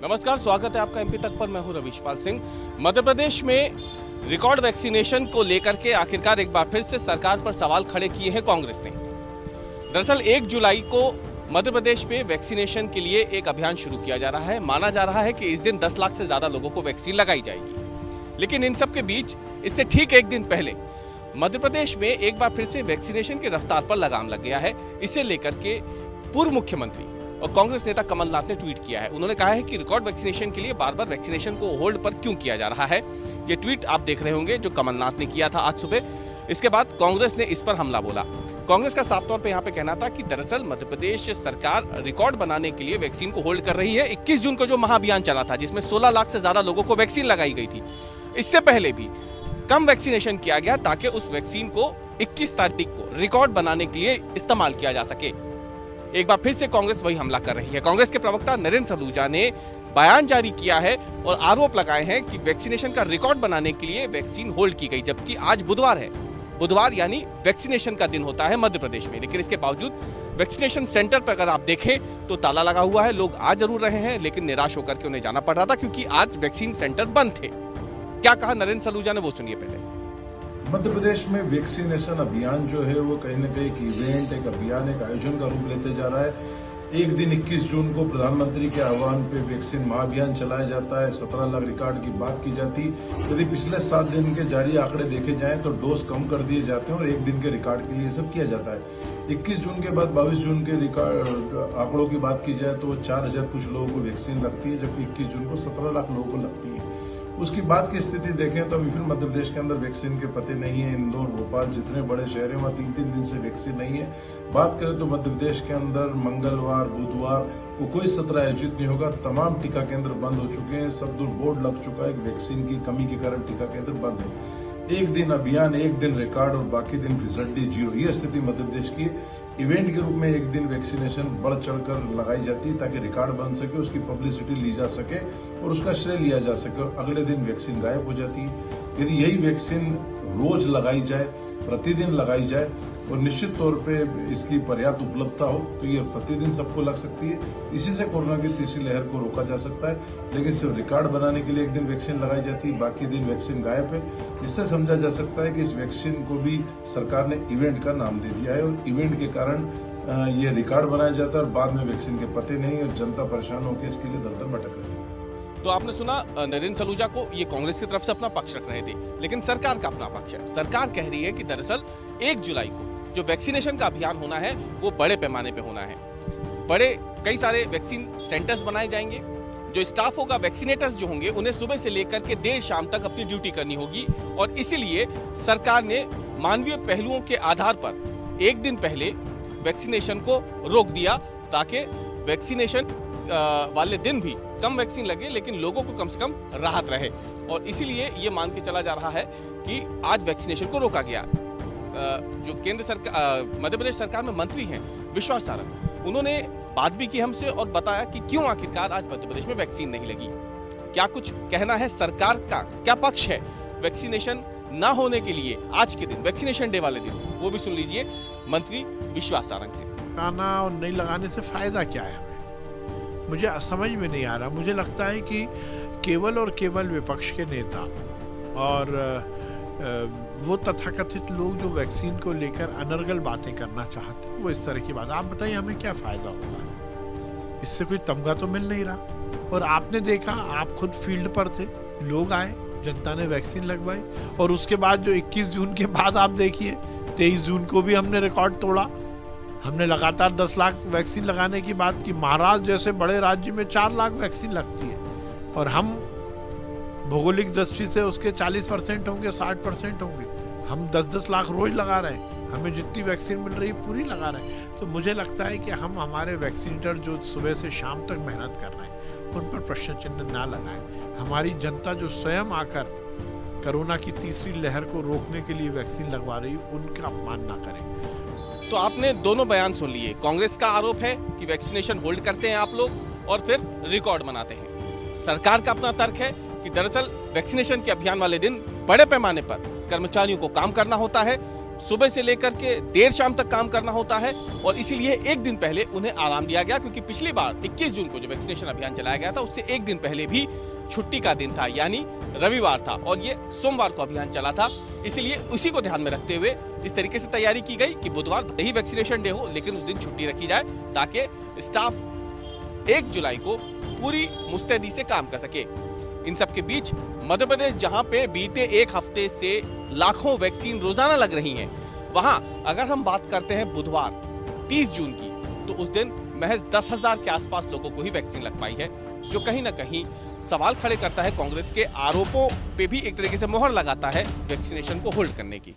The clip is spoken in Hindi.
नमस्कार, स्वागत है आपका एमपी तक पर। मैं हूं रविशपाल सिंह। मध्य प्रदेश में रिकॉर्ड वैक्सीनेशन को लेकर के आखिरकार एक बार फिर से सरकार पर सवाल खड़े किए हैं कांग्रेस ने। दरअसल 1 जुलाई को मध्य प्रदेश में वैक्सीनेशन के लिए एक अभियान शुरू किया जा रहा है। माना जा रहा है कि इस दिन 10 लाख से ज्यादा लोगों को वैक्सीन लगाई जाएगी। लेकिन इन सब के बीच इससे ठीक एक दिन पहले मध्य प्रदेश में एक बार फिर से वैक्सीनेशन की रफ्तार पर लगाम लग गया है। इसे लेकर के पूर्व मुख्यमंत्री और कांग्रेस नेता कमलनाथ ने ट्वीट किया है। उन्होंने कहा है कि रिकॉर्ड वैक्सीनेशन के लिए बार बार वैक्सीनेशन को होल्ड पर क्यों किया जा रहा है। ये ट्वीट आप देख रहे होंगे जो कमलनाथ ने किया था आज सुबह। इसके बाद कांग्रेस ने इस पर हमला बोला। कांग्रेस का साफ तौर पे यहाँ पे कहना था कि दरअसल मध्य प्रदेश सरकार रिकॉर्ड बनाने के लिए वैक्सीन को होल्ड कर रही है। 21 जून को जो महाअभियान चला था जिसमें 16 लाख से ज्यादा लोगों को वैक्सीन लगाई गई थी, इससे पहले भी कम वैक्सीनेशन किया गया ताकि उस वैक्सीन को 21 तारीख को रिकॉर्ड बनाने के लिए इस्तेमाल किया जा सके। एक बार फिर से कांग्रेस वही हमला कर रही है। कांग्रेस के प्रवक्ता नरेंद्र सलूजा ने बयान जारी किया है और आरोप लगाए हैं कि वैक्सीनेशन का रिकॉर्ड बनाने के लिए वैक्सीन होल्ड की गई, जबकि आज बुधवार है। बुधवार यानी वैक्सीनेशन का दिन होता है मध्य प्रदेश में, लेकिन इसके बावजूद वैक्सीनेशन सेंटर पर अगर आप देखें तो ताला लगा हुआ है। लोग आ जरूर रहे हैं लेकिन निराश होकर के उन्हें जाना पड़ रहा था क्योंकि आज वैक्सीन सेंटर बंद थे। क्या कहा नरेंद्र सलूजा ने, वो सुनिए पहले। मध्य प्रदेश में वैक्सीनेशन अभियान जो है वो कहीं न कहीं एक इवेंट, एक अभियान, एक आयोजन का रूप लेते जा रहा है। एक दिन 21 जून को प्रधानमंत्री के आह्वान पे वैक्सीन महाअभियान चलाया जाता है। 17 लाख रिकॉर्ड की बात की जाती। यदि पिछले 7 दिन के जारी आंकड़े देखे जाएं तो डोज कम कर दिए जाते हैं और एक दिन के रिकॉर्ड के लिए सब किया जाता है। 21 जून के बाद 22 जून के रिकॉर्ड आंकड़ों की बात की जाए तो 4000 कुछ लोगों को वैक्सीन लगती है, जबकि 21 जून को 17 लाख लोगों को लगती है। उसकी बाद की स्थिति देखें तो अभी फिर मध्य प्रदेश के अंदर वैक्सीन के पते नहीं है। इंदौर, भोपाल जितने बड़े शहर हैं वहाँ 3-3 दिन से वैक्सीन नहीं है। बात करें तो मध्य प्रदेश के अंदर मंगलवार, बुधवार को कोई सत्र आयोजित नहीं होगा। तमाम टीका केंद्र बंद हो चुके हैं। सब दूर बोर्ड लग चुका है। वैक्सीन की कमी के कारण टीका केंद्र बंद है। एक दिन अभियान, एक दिन रिकॉर्ड और बाकी दिन फिसड्डी, जीरो, ये स्थिति मध्य प्रदेश की। इवेंट के रूप में एक दिन वैक्सीनेशन बढ़ चढ़कर लगाई जाती है ताकि रिकॉर्ड बन सके, उसकी पब्लिसिटी ली जा सके और उसका श्रेय लिया जा सके, और अगले दिन वैक्सीन गायब हो जाती है। यदि यही वैक्सीन रोज लगाई जाए, प्रतिदिन लगाई जाए और निश्चित तौर पे इसकी पर्याप्त उपलब्धता हो तो ये प्रतिदिन सबको लग सकती है। इसी से कोरोना की तीसरी लहर को रोका जा सकता है। लेकिन सिर्फ रिकॉर्ड बनाने के लिए एक दिन वैक्सीन लगाई जाती है, बाकी दिन वैक्सीन गायब है। इससे समझा जा सकता है कि इस वैक्सीन को भी सरकार ने इवेंट का नाम दे दिया है और इवेंट के कारण ये रिकॉर्ड बनाया जाता है और बाद में वैक्सीन के पते नहीं और जनता परेशान होकर इसके लिए दर दर भटक रही है। तो आपने सुना नरेंद्र सलूजा को, ये कांग्रेस की तरफ से अपना पक्ष रख रहे थे, लेकिन सरकार का अपना पक्ष है। सरकार कह रही है कि दरअसल 1 जुलाई को जो वैक्सीनेशन का अभियान होना है वो बड़े पैमाने पे होना है। कई सारे वैक्सीन सेंटर्स बनाए जाएंगे। जो स्टाफ होगा, वैक्सीनेटर्स जो होंगे, उन्हें सुबह से लेकर के देर शाम तक अपनी ड्यूटी करनी होगी और इसीलिए सरकार ने मानवीय पहलुओं के आधार पर एक दिन पहले वैक्सीनेशन को रोक दिया ताकि वैक्सीनेशन वाले दिन भी कम वैक्सीन लगे लेकिन लोगों को कम से कम राहत रहे। और इसीलिए ये मान के चला जा रहा है कि आज वैक्सीनेशन को रोका गया। जो केंद्र सरकार, मध्य प्रदेश सरकार में मंत्री हैं विश्वास सारंग, उन्होंने बात भी की हमसे और बताया कि क्यों आखिरकार आज मध्य प्रदेश में वैक्सीन नहीं लगी। क्या कुछ कहना है सरकार का, क्या पक्ष है वैक्सीनेशन ना होने के लिए आज के दिन, वैक्सीनेशन डे वाले दिन, वो भी सुन लीजिए मंत्री विश्वास सारंग से। लगाना और नहीं लगाने से फायदा क्या है हमें, मुझे समझ में नहीं आ रहा। मुझे लगता है कि केवल और केवल विपक्ष के नेता और वो तथाकथित लोग जो वैक्सीन को लेकर अनर्गल बातें करना चाहते हैं, वो इस तरह की बात। आप बताइए हमें क्या फायदा होगा, इससे कोई तमगा तो मिल नहीं रहा। और आपने देखा, आप खुद फील्ड पर थे, लोग आए, जनता ने वैक्सीन लगवाई और उसके बाद जो 21 जून के बाद आप देखिए 23 जून को भी हमने रिकॉर्ड तोड़ा। हमने लगातार 10 लाख वैक्सीन लगाने की बात की। महाराष्ट्र जैसे बड़े राज्य में 4 लाख वैक्सीन लगती है और हम भौगोलिक दृष्टि से उसके 40% होंगे, 60% होंगे। हम 10-10 लाख रोज लगा रहे हैं। हमें जितनी वैक्सीन मिल रही है पूरी लगा रहे हैं। तो मुझे लगता है कि हम हमारे वैक्सीनेटर जो सुबह से शाम तक मेहनत कर रहे हैं उन पर प्रश्न चिन्ह ना लगाएं। हमारी जनता जो स्वयं आकर कोरोना की तीसरी लहर को रोकने के लिए वैक्सीन लगवा रही है उनका अपमान ना करें। तो आपने दोनों बयान सुन लिए। कांग्रेस का आरोप है कि वैक्सीनेशन होल्ड करते हैं आप लोग और फिर रिकॉर्ड बनाते हैं। सरकार का अपना तर्क है कि दरअसल वैक्सीनेशन के अभियान वाले दिन बड़े पैमाने पर कर्मचारियों को काम करना होता है, सुबह से लेकर के देर शाम तक काम करना होता है और इसीलिए एक दिन पहले उन्हें आराम दिया गया, क्योंकि पिछली बार 21 जून को जो वैक्सीनेशन अभियान चलाया गया था उससे एक दिन पहले भी छुट्टी का दिन था, यानी रविवार था और ये सोमवार को अभियान चला था। इसलिए उसी को ध्यान में रखते हुए इस तरीके से तैयारी की गई कि बुधवार भले ही वैक्सीनेशन डे हो लेकिन उस दिन छुट्टी रखी जाए ताकि स्टाफ 1 जुलाई को पूरी मुस्तैदी से काम कर सके। इन सब के बीच मध्य प्रदेश, जहां पे बीते एक हफ्ते से लाखों वैक्सीन रोजाना लग रही हैं, वहां अगर हम बात करते हैं बुधवार 30 जून की, तो उस दिन महज 10,000 के आसपास लोगों को ही वैक्सीन लग पाई है, जो कहीं ना कहीं सवाल खड़े करता है कांग्रेस के आरोपों पे भी एक तरीके से मोहर लगाता है वैक्सीनेशन को होल्ड करने की।